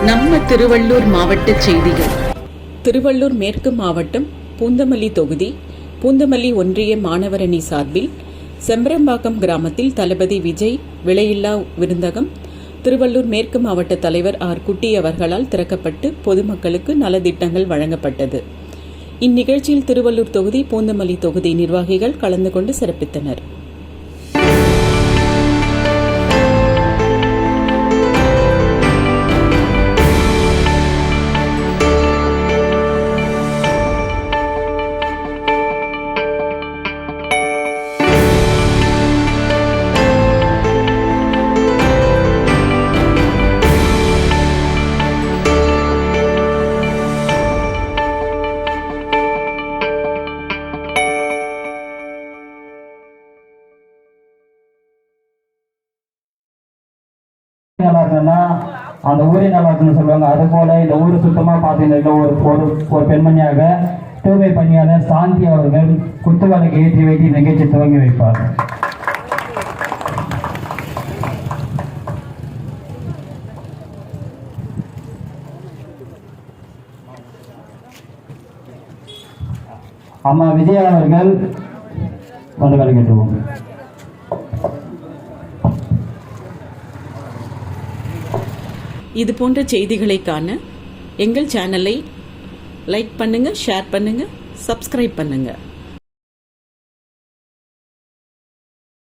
நம்ம திருவள்ளூர் மாவட்ட செய்திகள். திருவள்ளூர் மேற்கு மாவட்டம் பூந்தமல்லி தொகுதி பூந்தமல்லி ஒன்றிய மாணவரணி சார்பில் செம்பரம்பாக்கம் கிராமத்தில் தளபதி விஜய் விலையில்லா விருந்தகம் திருவள்ளூர் மேற்கு மாவட்ட தலைவர் ஆர் குட்டி அவர்களால் திறக்கப்பட்டு பொதுமக்களுக்கு நலத்திட்டங்கள் வழங்கப்பட்டது. இந்நிகழ்ச்சியில் திருவள்ளூர் தொகுதி பூந்தமல்லி தொகுதி நிர்வாகிகள் கலந்து கொண்டு சிறப்பித்தனர். நல்லா இருக்குன்னா அந்த ஊரே நல்லா இருக்குன்னு சொல்லுவாங்க. அது போல இந்த ஊரை சுத்தமாக பார்த்துட்டு ஒரு பெண்மணியாக தூய்மை பணியாளர் சாந்தி அவர்கள் குத்துவிளக்கு ஏற்றி வைத்து நிகழ்ச்சி துவங்கி வைப்பார். அம்மா விஜயா அவர்கள் வந்து விளக்கிட்டுவோம். இது போன்ற செய்திகளை காண எங்கள் சேனலை லைக் பண்ணுங்க, ஷேர் பண்ணுங்க, சப்ஸ்கிரைப் பண்ணுங்க.